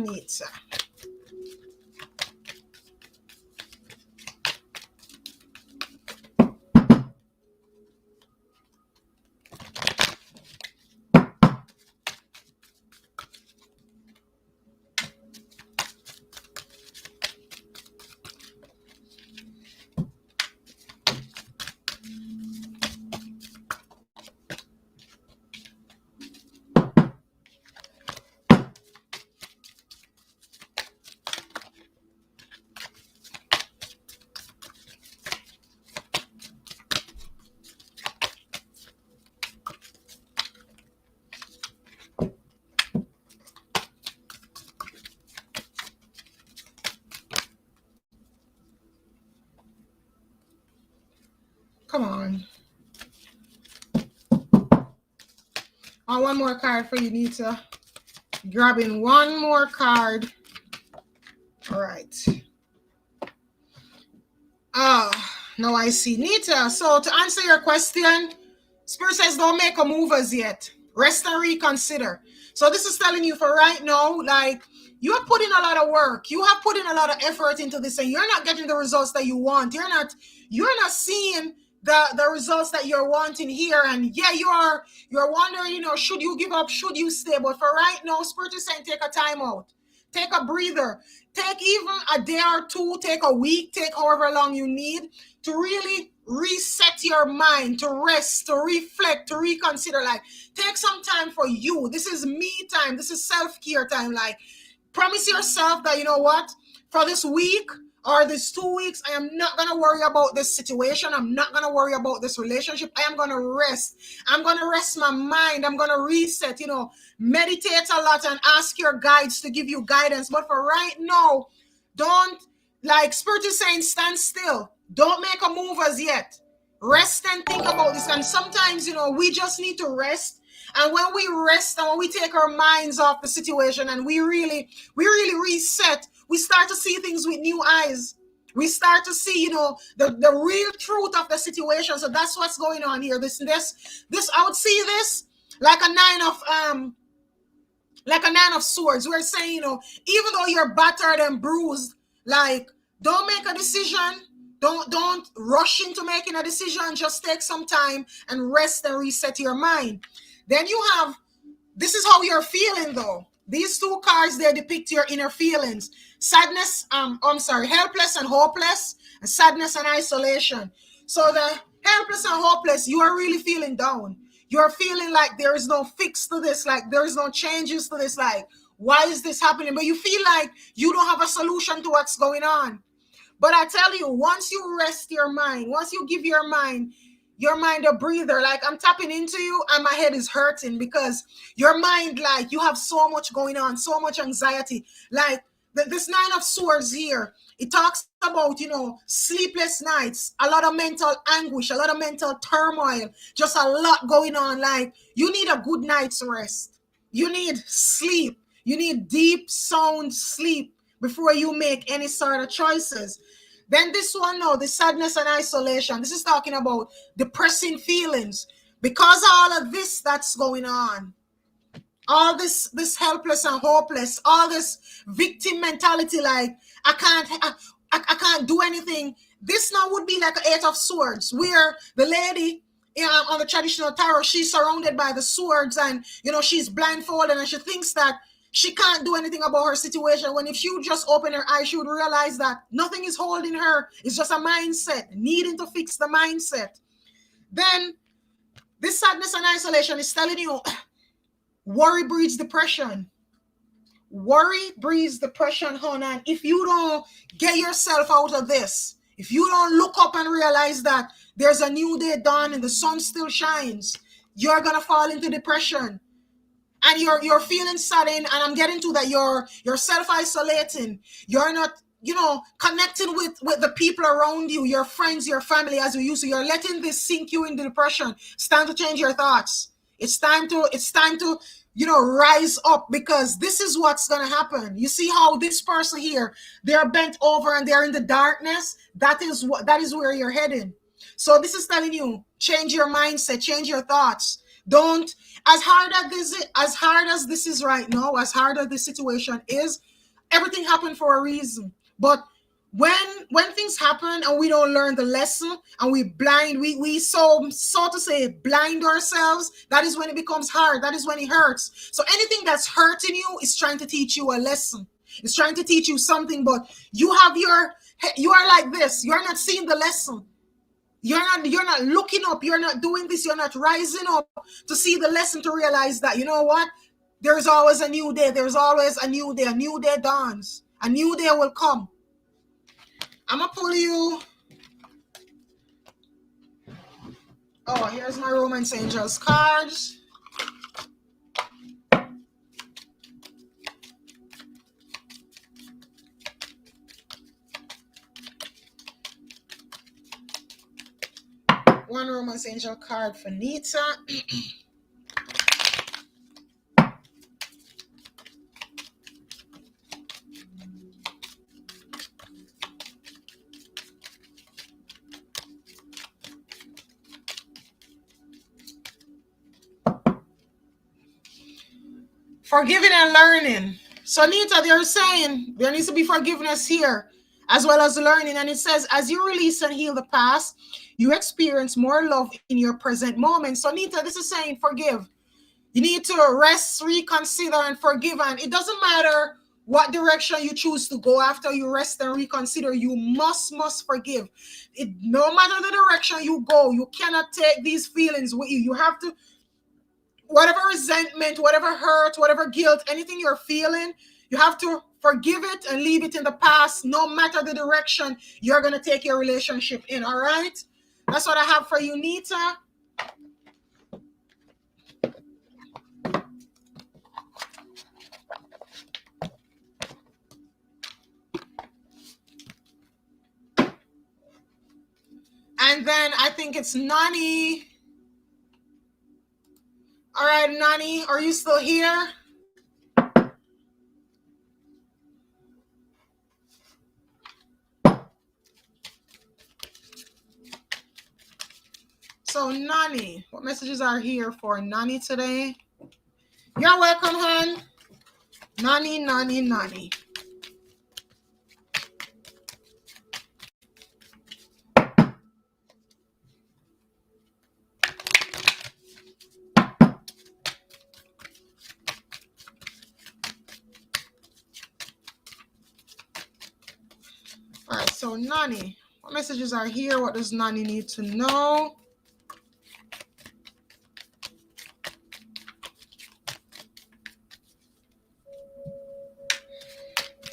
Come on. Oh, one more card for you, Nita. Grabbing one more card. All right. Now I see. Nita, so to answer your question, Spirit says don't make a move as yet. Rest and reconsider. So this is telling you for right now, like, you have put in a lot of work. You have put in a lot of effort into this, and you're not getting the results that you want. You're not seeing the results that you're wanting here. And yeah, you're wondering, should you give up? Should you stay? But for right now, Spirit is saying take a time out. Take a breather. Take even a day or two, take a week, take however long you need to really reset your mind, to rest, to reflect, to reconsider. Like, take some time for you. This is me time. This is self-care time. Like, promise yourself that, you know what, for this week or this 2 weeks, I am not going to worry about this situation. I'm not going to worry about this relationship. I am going to rest. I'm going to rest my mind. I'm going to reset, meditate a lot and ask your guides to give you guidance. But for right now, don't, like Spirit is saying, stand still. Don't make a move as yet. Rest and think about this. And sometimes, we just need to rest. And when we rest and when we take our minds off the situation and we really reset, we start to see things with new eyes. We start to see, the real truth of the situation. So that's what's going on here. This, I would see this like a nine of swords. We're saying, even though you're battered and bruised, like, don't make a decision. Don't rush into making a decision. Just take some time and rest and reset your mind. Then you have, this is how you're feeling though. These two cards, they depict your inner feelings. Sadness, helpless and hopeless, and sadness and isolation. So the helpless and hopeless, you are really feeling down. You're feeling like there is no fix to this, like there is no changes to this, like, why is this happening? But you feel like you don't have a solution to what's going on. But I tell you, once you rest your mind, once you give your mind a breather, like, I'm tapping into you and my head is hurting because your mind, like, you have so much going on, so much anxiety. Like, this Nine of Swords here, it talks about, sleepless nights, a lot of mental anguish, a lot of mental turmoil, just a lot going on. Like, you need a good night's rest. You need sleep. You need deep, sound sleep before you make any sort of choices. Then this one now, the sadness and isolation. This is talking about depressing feelings. Because all of this that's going on, all this helpless and hopeless, all this victim mentality, like, I can't do anything. This now would be like an Eight of Swords, where the lady on the traditional tarot, she's surrounded by the swords and, she's blindfolded and she thinks that she can't do anything about her situation, when if she would just open her eyes, she would realize that nothing is holding her. It's just a mindset, needing to fix the mindset. Then this sadness and isolation is telling you, worry breeds depression. Worry breeds depression, honey. And if you don't get yourself out of this, if you don't look up and realize that there's a new day dawning, the sun still shines, you're going to fall into depression. And you're feeling sudden, and I'm getting to that, you're self-isolating. You're not, connecting with the people around you, your friends, your family, as you used to. You're letting this sink you into depression. It's time to change your thoughts. It's time to rise up, because this is what's going to happen. You see how this person here, they're bent over and they're in the darkness. That is where you're heading. So this is telling you, change your mindset, change your thoughts. Don't, as hard as this is right now, as hard as this situation is, everything happened for a reason. But when things happen and we don't learn the lesson and we so to say blind ourselves, that is when it becomes hard. That is when it hurts. So anything that's hurting you is trying to teach you a lesson. It's trying to teach you something, but you are like this. You're not seeing the lesson. You're not looking up. You're not doing this. You're not rising up to see the lesson, to realize that, you know what? There's always a new day. There's always a new day. A new day dawns. A new day will come. I'm going to pull you. Oh, here's my Romance Angels cards. Woman Romance Angel card for Nita. Forgiving and learning. So Nita, they're saying there needs to be forgiveness here as well as learning. And it says, as you release and heal the past, you experience more love in your present moment. So Nita, this is saying forgive. You need to rest, reconsider, and forgive. And it doesn't matter what direction you choose to go after you rest and reconsider. You must forgive. No matter the direction you go, you cannot take these feelings with you. You have to, whatever resentment, whatever hurt, whatever guilt, anything you're feeling, you have to forgive it and leave it in the past, no matter the direction you're going to take your relationship in. All right? That's what I have for you, Nita. And then I think it's Nani. All right, Nani, are you still here? So Nani, what messages are here for Nani today? You're welcome, hon. Nani, Nani, Nani. All right, so Nani, what messages are here? What does Nani need to know?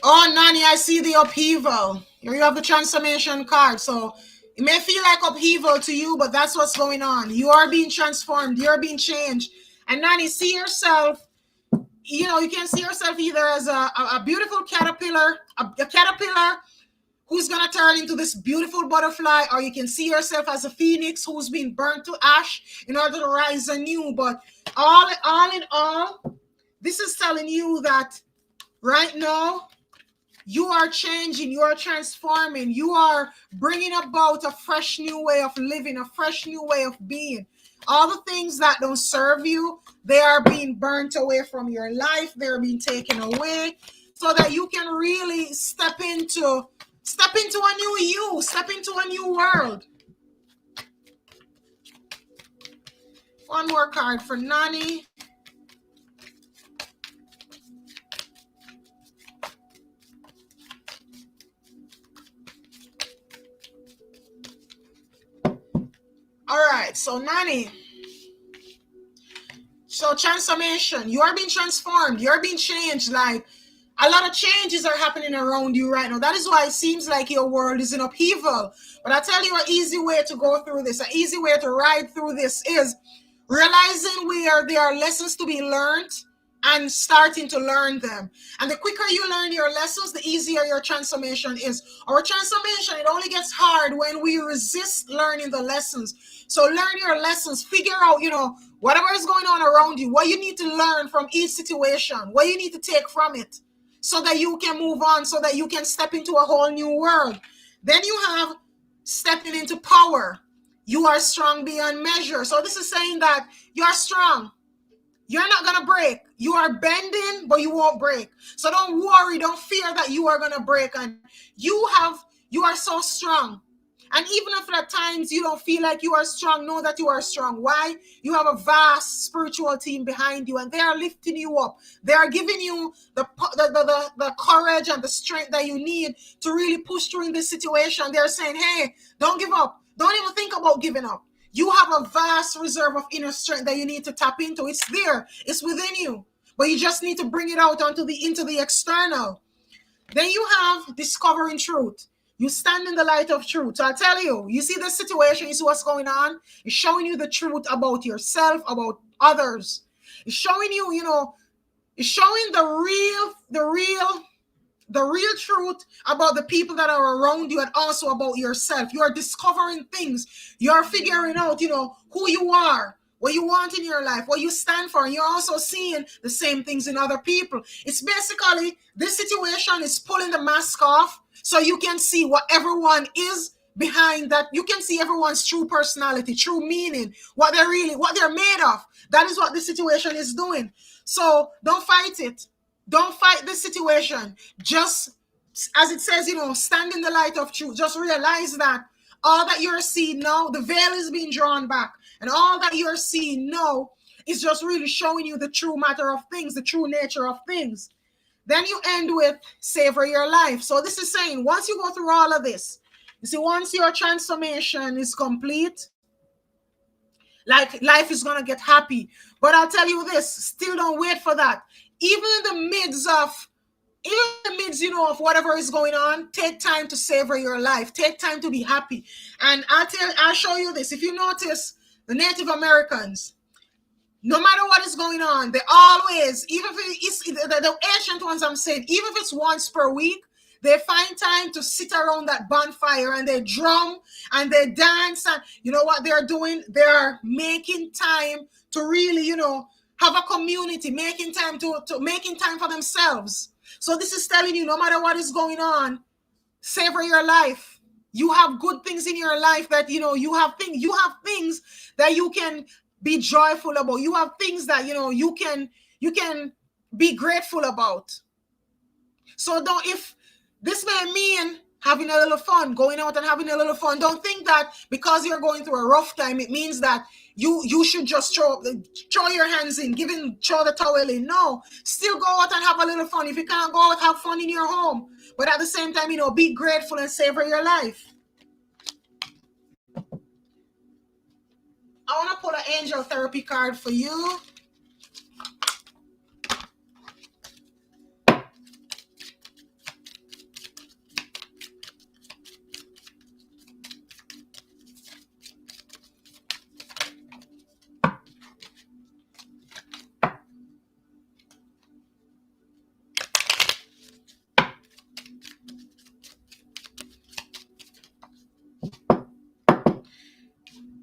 Oh, Nani, I see the upheaval. Here you have the transformation card. So it may feel like upheaval to you, but that's what's going on. You are being transformed. You're being changed. And Nani, see yourself, you know, you can see yourself either as a beautiful caterpillar, a caterpillar who's going to turn into this beautiful butterfly, or you can see yourself as a phoenix who's been burnt to ash in order to rise anew. But all in all, this is telling you that right now, you are changing, you are transforming, you are bringing about a fresh new way of living, a fresh new way of being. All the things that don't serve you, they are being burnt away from your life. They're being taken away so that you can really step into a new you, step into a new world. One more card for Nani. All right, so Nani. So transformation, you are being transformed, you're being changed. Like a lot of changes are happening around you right now. That is why it seems like your world is in upheaval. But I tell you, an easy way to go through this, an easy way to ride through this is realizing where there are lessons to be learned and starting to learn them. And the quicker you learn your lessons, the easier your transformation is. Our transformation, it only gets hard when we resist learning the lessons. So learn your lessons, figure out, you know, whatever is going on around you, what you need to learn from each situation, what you need to take from it so that you can move on, so that you can step into a whole new world. Then you have stepping into power. You are strong beyond measure. So this is saying that you're strong. You're not going to break. You are bending, but you won't break. So don't worry. Don't fear that you are going to break. And you are so strong. And even if at times you don't feel like you are strong, know that you are strong. Why? You have a vast spiritual team behind you, and they are lifting you up. They are giving you the courage and the strength that you need to really push through in this situation. They're saying, hey, don't give up. Don't even think about giving up. You have a vast reserve of inner strength that you need to tap into. It's there. It's within you. But you just need to bring it out into the external. Then you have discovering truth. You stand in the light of truth. So I tell you, you see the situation, you see what's going on. It's showing you the truth about yourself, about others. It's showing you, you know, it's showing the real the real truth about the people that are around you and also about yourself. You're discovering things. You're figuring out, who you are, what you want in your life, what you stand for. And you're also seeing the same things in other people. It's basically, this situation is pulling the mask off so you can see what everyone is behind that. You can see everyone's true personality, true meaning, what they're made of. That is what the situation is doing. So don't fight it. Don't fight this situation. Just as it says, stand in the light of truth. Just realize that all that you're seeing now, the veil is being drawn back. And all that you're seeing now is just really showing you the true matter of things, the true nature of things. Then you end with savor your life. So this is saying, once you go through all of this, you see, once your transformation is complete, like, life is going to get happy. But I'll tell you this, still don't wait for that. Even in the midst of of whatever is going on, take time to savor your life. Take time to be happy. And I'll show you this. If you notice, the Native Americans, no matter what is going on, they always, even if it's the ancient ones, I'm saying, even if it's once per week, they find time to sit around that bonfire and they drum and they dance. And you know what they're doing? They're making time to really, have a community, making time making time for themselves. So this is telling you, no matter what is going on, savor your life. You have good things in your life that, you have things that you can be joyful about. You have things that, you can be grateful about. So if this may mean having a little fun, going out and having a little fun, don't think that because you're going through a rough time, it means that you should just throw your hands in, throw the towel in. No, still go out and have a little fun. If you can't go out, have fun in your home. But at the same time, be grateful and savor your life. I want to pull an angel therapy card for you.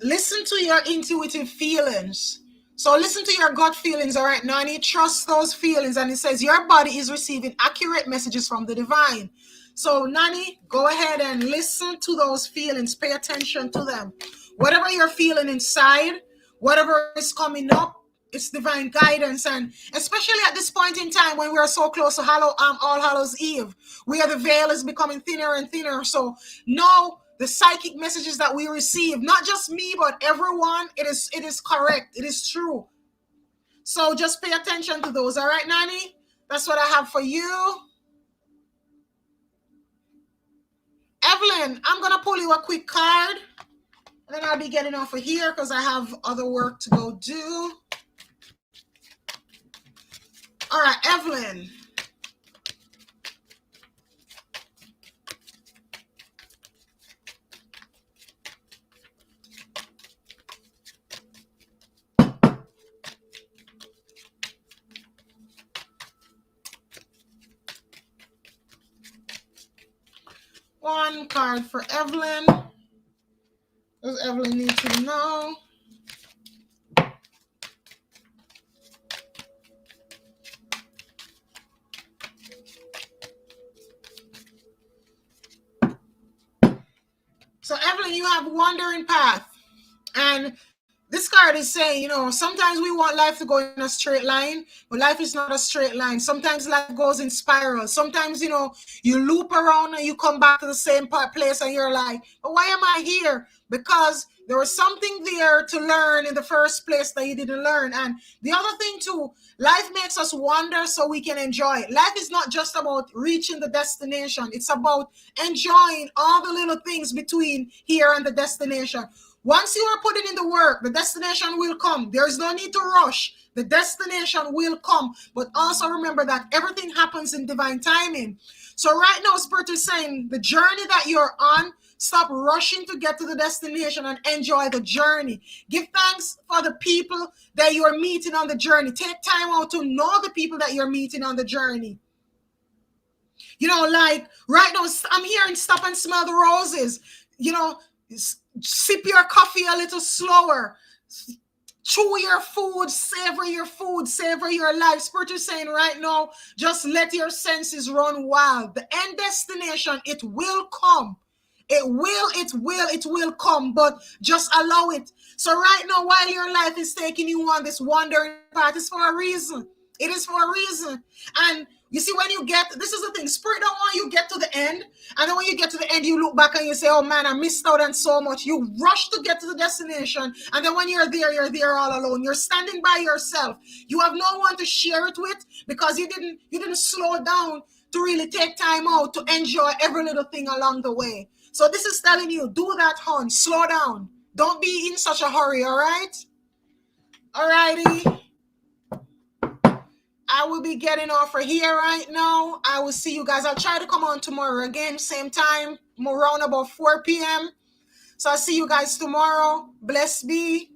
Listen to your intuitive feelings. So listen to your gut feelings, all right, Nani? Trust those feelings. And it says your body is receiving accurate messages from the divine. So, Nani, go ahead and listen to those feelings. Pay attention to them. Whatever you're feeling inside, whatever is coming up, it's divine guidance. And especially at this point in time when we are so close to All Hallows Eve, where the veil is becoming thinner and thinner. So know the psychic messages that we receive, not just me, but everyone, it is correct. It is true. So just pay attention to those. All right, Nani? That's what I have for you. Evelyn, I'm going to pull you a quick card. And then I'll be getting off of here because I have other work to go do. All right, Evelyn. One card for Evelyn. Does Evelyn need to know? So Evelyn, you have wandering path. And this card is saying, sometimes we want life to go in a straight line, but life is not a straight line. Sometimes life goes in spirals. Sometimes, you loop around and you come back to the same place and you're like, but why am I here? Because there was something there to learn in the first place that you didn't learn. And the other thing too, life makes us wander so we can enjoy it. Life is not just about reaching the destination. It's about enjoying all the little things between here and the destination. Once you are putting in the work, the destination will come. There is no need to rush. The destination will come. But also remember that everything happens in divine timing. So right now, Spirit is saying the journey that you're on, stop rushing to get to the destination and enjoy the journey. Give thanks for the people that you are meeting on the journey. Take time out to know the people that you're meeting on the journey. You know, like right now, I'm hearing stop and smell the roses. You know, sip your coffee a little slower. Chew your food, savor your life. Spirit is saying right now, just let your senses run wild. The end destination, it will come. It will come, but just allow it. So right now, while your life is taking you on this wandering path, it's for a reason. It is for a reason. And you see, when you get, this is the thing, Spirit don't want you get to the end. And then when you get to the end, you look back and you say, oh man, I missed out on so much. You rush to get to the destination. And then when you're there all alone. You're standing by yourself. You have no one to share it with because you didn't slow down to really take time out to enjoy every little thing along the way. So this is telling you, do that, hon. Slow down. Don't be in such a hurry, all right? All righty. I will be getting off for here right now. I will see you guys. I'll try to come on tomorrow again, same time, around about 4 p.m. So I'll see you guys tomorrow. Blessed be.